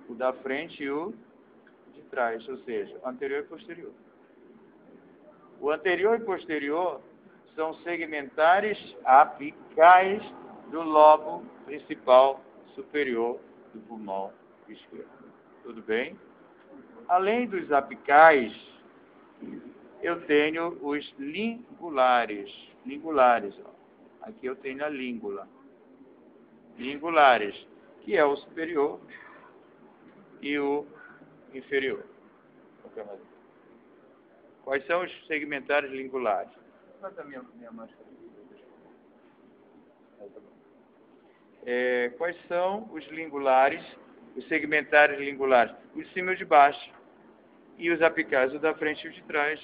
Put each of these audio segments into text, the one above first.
o da frente e o de trás, ou seja, anterior e posterior. O anterior e posterior são segmentares apicais do lobo principal superior do pulmão esquerdo. Tudo bem? Além dos apicais, eu tenho os lingulares. Lingulares, ó. Aqui eu tenho a língula. Lingulares, que é o superior e o inferior. Quais são os segmentares lingulares? Bota minha máscara. Quais são os lingulares, os segmentares lingulares? O de cima e o de baixo. E os apicais, o da frente e o de trás.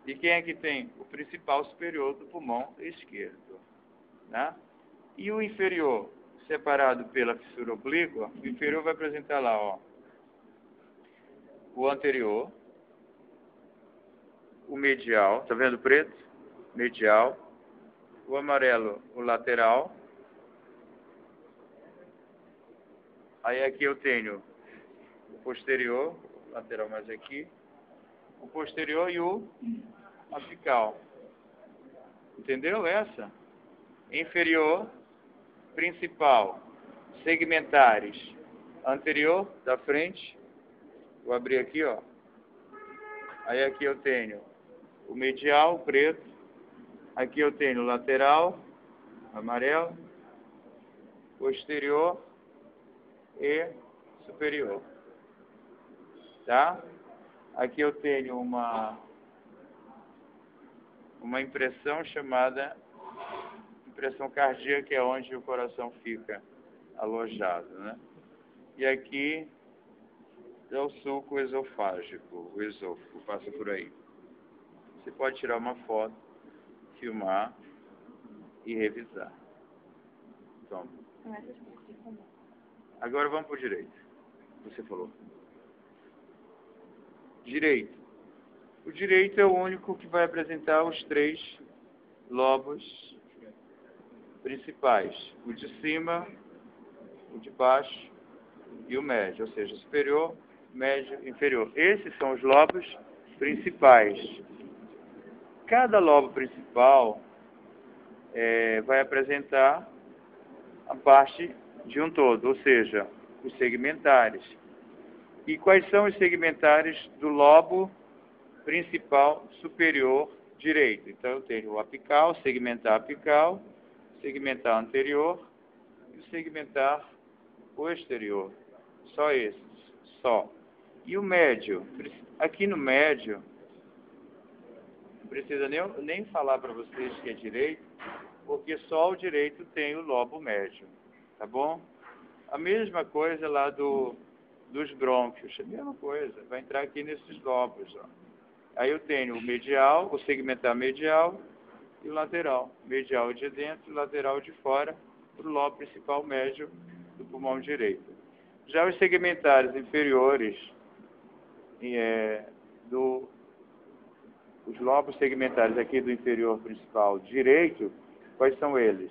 E quem é que tem? O principal superior do pulmão esquerdo. Né? E o inferior, separado pela fissura oblíqua, o inferior vai apresentar lá, ó, o anterior, o medial, tá vendo o preto? Medial, o amarelo, o lateral. Aí aqui eu tenho o posterior, lateral mais aqui, o posterior e o apical. Entendeu essa? Inferior, principal, segmentares, anterior, da frente. Vou abrir aqui, ó. Aí aqui eu tenho o medial, o preto. Aqui eu tenho o lateral, amarelo, posterior e superior. Tá? Aqui eu tenho uma impressão chamada impressão cardíaca, que é onde o coração fica alojado, né? E aqui é o sulco esofágico, o esôfago, passa por aí. Você pode tirar uma foto, filmar e revisar. Então, agora vamos para o direito. Você falou. Direito. O direito é o único que vai apresentar os 3 lobos principais. O de cima, o de baixo e o médio, ou seja, superior, médio e inferior. Esses são os lobos principais. Cada lobo principal vai apresentar a parte de um todo, ou seja, os segmentares. E quais são os segmentares do lobo principal superior direito? Então eu tenho o apical, segmentar anterior e o segmentar posterior. Só esses, só. E o médio? Aqui no médio, não precisa nem falar para vocês que é direito, porque só o direito tem o lobo médio, tá bom? A mesma coisa lá dos brônquios, a mesma coisa, vai entrar aqui nesses lobos, ó. Aí eu tenho o medial, o segmentar medial e o lateral. Medial de dentro, lateral de fora, para o lobo principal médio do pulmão direito. Já os segmentares inferiores, os lobos segmentares aqui do inferior principal direito, quais são eles?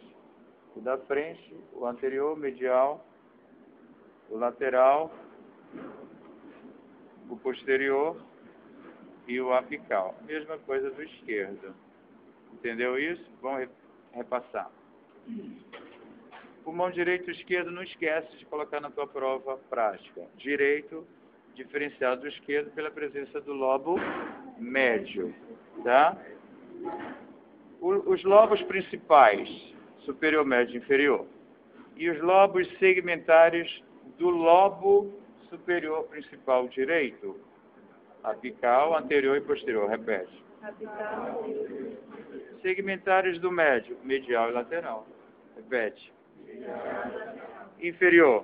O da frente, o anterior, medial, o lateral, o posterior e o apical. Mesma coisa do esquerdo. Entendeu isso? Vamos repassar. Pulmão direito e esquerdo, não esquece de colocar na tua prova prática. Direito, diferenciado do esquerdo pela presença do lobo médio. Tá? Os lobos principais, superior, médio e inferior. E os lobos segmentares do lobo superior principal direito. Apical, anterior e posterior. Repete. Apical. Segmentares do médio, medial e lateral. Repete. Inferior.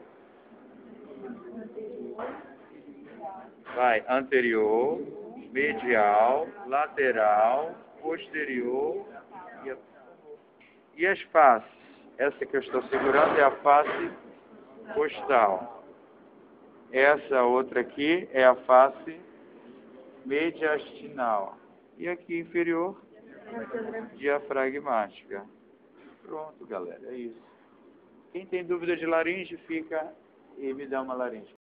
Vai. Anterior, medial, lateral, posterior e as faces. Essa que eu estou segurando é a face costal. Essa outra aqui é a face mediastinal. E aqui inferior, diafragmática. Pronto, galera, é isso. Quem tem dúvida de laringe, fica e me dá uma laringe.